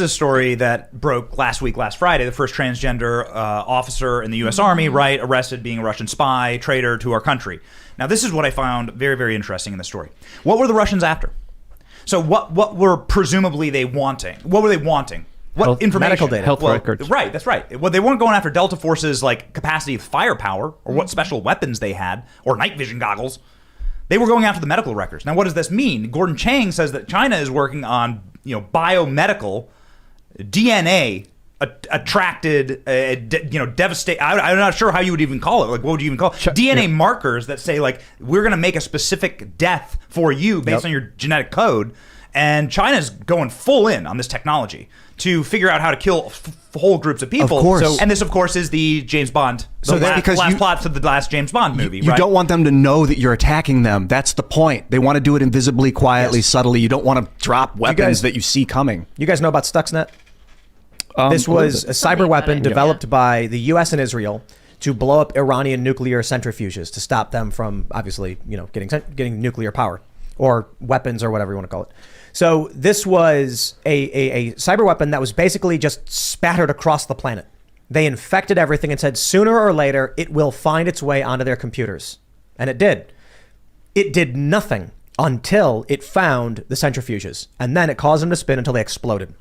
a story that broke last Friday. The first transgender officer in the U.S. Army, right, arrested being a Russian spy, traitor to our country. Now, this is what I found very, very interesting in the story. What were the Russians after? So what were presumably they wanting? What were they wanting? What information? Medical data. Health records. Right, that's right. Well, they weren't going after Delta Force's like capacity of firepower or what special weapons they had or night vision goggles. They were going after the medical records. Now, what does this mean? Gordon Chang says that China is working on, biomedical DNA attracted, devastate. I'm not sure how you would even call it. Like, what would you even call it? DNA markers that say, like, we're going to make a specific death for you based on your genetic code. And China's going full in on this technology to figure out how to kill whole groups of people. Of course. And this, of course, is the James Bond. So that's because last plot to the last James Bond movie. You don't want them to know that you're attacking them. That's the point. They want to do it invisibly, quietly, subtly. You don't want to drop weapons that you see coming. You guys know about Stuxnet? This was a cyber weapon developed by the U.S. and Israel to blow up Iranian nuclear centrifuges to stop them from, obviously, getting nuclear power or weapons or whatever you want to call it. So this was a cyber weapon that was basically just spattered across the planet. They infected everything and said sooner or later it will find its way onto their computers. And it did. It did nothing until it found the centrifuges. And then it caused them to spin until they exploded.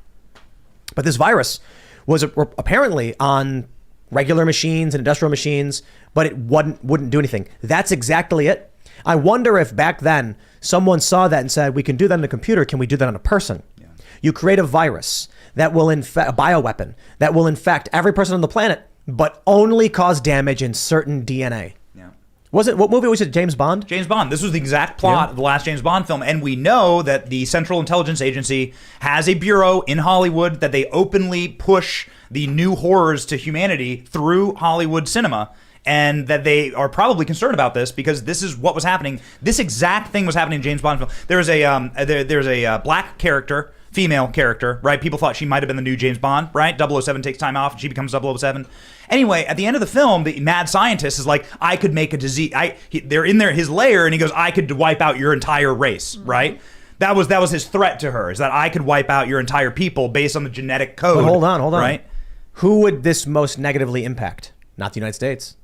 But this virus was apparently on regular machines and industrial machines, but it wouldn't do anything. That's exactly it. I wonder if back then someone saw that and said, we can do that on a computer. Can we do that on a person? Yeah. You create a virus that will infect, a bioweapon that will infect every person on the planet, but only cause damage in certain DNA. Yeah. What movie was it? James Bond? James Bond. This was the exact plot of the last James Bond film. And we know that the Central Intelligence Agency has a bureau in Hollywood that they openly push the new horrors to humanity through Hollywood cinema. And that they are probably concerned about this because this is what was happening. This exact thing was happening in James Bond film. There's a black character, female character, right? People thought she might have been the new James Bond, right? 007 takes time off and she becomes 007. Anyway, at the end of the film, the mad scientist is like, I could make a disease. They're in there, his lair, and he goes, I could wipe out your entire race, right? That was his threat to her, is that I could wipe out your entire people based on the genetic code. But hold on. Right? Who would this most negatively impact? Not the United States.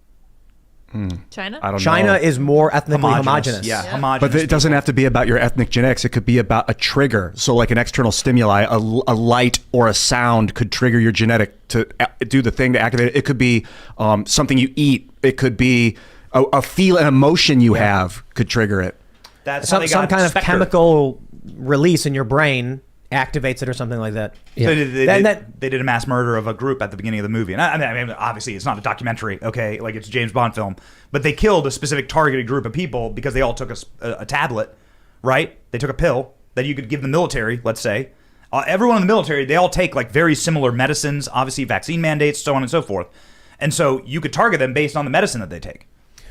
China? I don't know. China is more ethnically homogenous. Yeah, homogenous. But it doesn't have to be about your ethnic genetics. It could be about a trigger. So like an external stimuli, a light or a sound could trigger your genetic to do the thing to activate it. It could be something you eat. It could be a feel, an emotion you have could trigger it. That's some kind of chemical release in your brain activates it or something like that. Yeah. They did a mass murder of a group at the beginning of the movie. And I mean, obviously, it's not a documentary, okay? Like, it's a James Bond film. But they killed a specific targeted group of people because they all took a tablet, right? They took a pill that you could give the military, let's say. Everyone in the military, they all take, like, very similar medicines, obviously vaccine mandates, so on and so forth. And so you could target them based on the medicine that they take.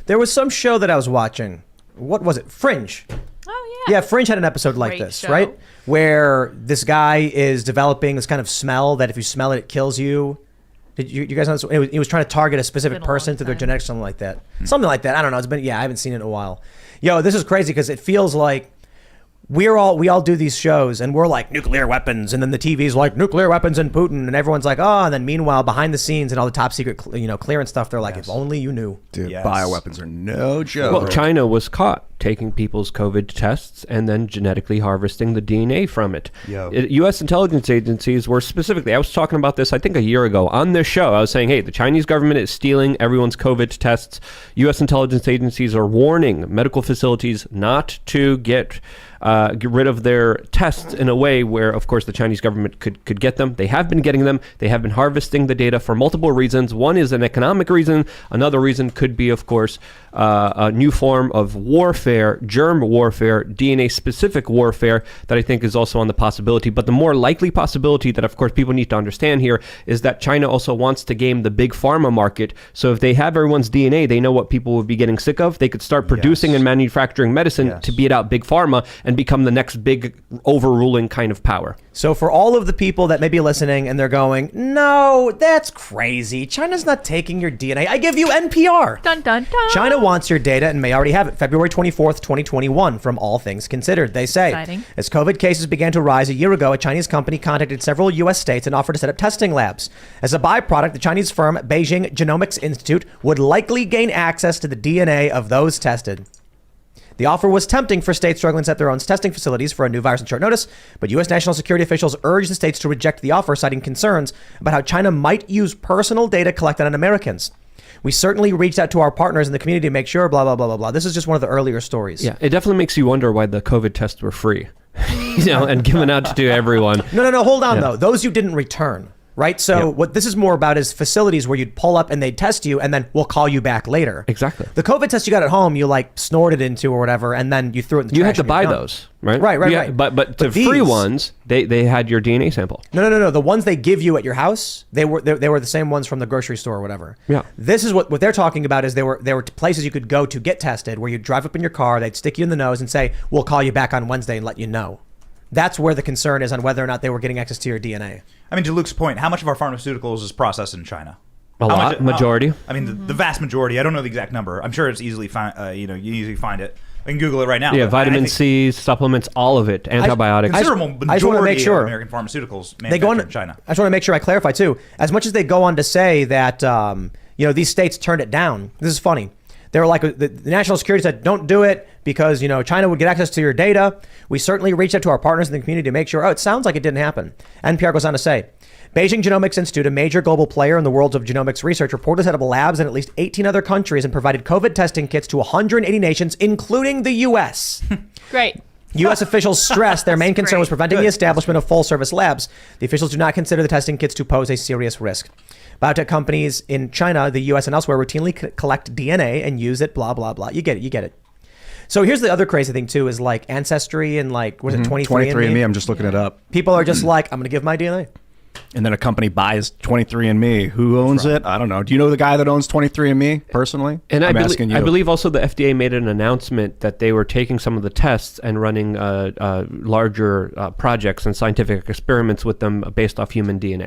There was some show that I was watching. What was it? Fringe. Oh, yeah. Yeah, Fringe had an episode like Great this, show. right? Where this guy is developing this kind of smell that if you smell it, it kills you. Did you guys know this? He was trying to target a specific person through their genetics, something like that. Something like that. I don't know. I haven't seen it in a while. Yo, this is crazy because it feels like we all do these shows and we're like nuclear weapons, and then the TV's like nuclear weapons and Putin, and everyone's like, oh, and then meanwhile behind the scenes and all the top secret clearance stuff, they're like, if only you knew. Dude, bioweapons are no joke. Well, China was caught taking people's COVID tests and then genetically harvesting the DNA from it. U.S. intelligence agencies were specifically, I was talking about this, I think a year ago on this show. I was saying, hey, the Chinese government is stealing everyone's COVID tests. U.S. intelligence agencies are warning medical facilities not to get rid of their tests in a way where, of course, the Chinese government could get them. They have been getting them. They have been harvesting the data for multiple reasons. One is an economic reason. Another reason could be, of course, a new form of warfare, germ warfare, DNA-specific warfare that I think is also on the possibility. But the more likely possibility that, of course, people need to understand here is that China also wants to game the big pharma market. So if they have everyone's DNA, they know what people would be getting sick of. They could start producing and manufacturing medicine to beat out big pharma and and become the next big overruling kind of power. So for all of the people that may be listening and they're going, no, that's crazy. China's not taking your DNA. I give you NPR. Dun dun dun. China wants your data and may already have it. February 24th, 2021, from All Things Considered. They say, Exciting. as COVID cases began to rise a year ago, a Chinese company contacted several U.S. states and offered to set up testing labs. As a byproduct, the Chinese firm Beijing Genomics Institute would likely gain access to the DNA of those tested. The offer was tempting for states struggling to set their own testing facilities for a new virus on short notice, but U.S. national security officials urged the states to reject the offer, citing concerns about how China might use personal data collected on Americans. We certainly reached out to our partners in the community to make sure, blah, blah, blah, blah, blah. This is just one of the earlier stories. Yeah, it definitely makes you wonder why the COVID tests were free, and given out to everyone. No, hold on, though. Those you didn't return. Right. So what this is more about is facilities where you'd pull up and they'd test you and then we'll call you back later. Exactly. The COVID test you got at home, you like snorted into or whatever, and then you threw it in the trash. You had to and you're buy done. those, right? Right. Yeah, but the free ones, they had your DNA sample. No. The ones they give you at your house, they were the same ones from the grocery store or whatever. Yeah. This is what they're talking about is there were places you could go to get tested where you'd drive up in your car, they'd stick you in the nose and say, we'll call you back on Wednesday and let you know. That's where the concern is on whether or not they were getting access to your DNA. I mean, to Luke's point, how much of our pharmaceuticals is processed in China? A How lot, majority. I mean, the vast majority. I don't know the exact number. I'm sure it's easily you easily find it. I can Google it right now. Yeah, but vitamin C, supplements, all of it, antibiotics. Considerable I just want to make majority sure of American pharmaceuticals they go manufactured on in China. I just want to make sure I clarify too. As much as they go on to say that these states turned it down. This is funny. They were like, the national security said, don't do it because, China would get access to your data. We certainly reached out to our partners in the community to make sure, it sounds like it didn't happen. NPR goes on to say, Beijing Genomics Institute, a major global player in the world of genomics research, reported set up labs in at least 18 other countries and provided COVID testing kits to 180 nations, including the U.S. Great. U.S. officials stressed their main concern was preventing the establishment of full-service labs. The officials do not consider the testing kits to pose a serious risk. Biotech companies in China, the U.S., and elsewhere routinely collect DNA and use it, blah, blah, blah. You get it. So here's the other crazy thing, too, is like Ancestry and like, was it 23andMe? 23andMe, I'm just looking it up. People are just like, I'm going to give my DNA. And then a company buys 23andMe. Who owns it? I don't know. Do you know the guy that owns 23andMe personally? And I'm I asking you. I believe also the FDA made an announcement that they were taking some of the tests and running larger projects and scientific experiments with them based off human DNA.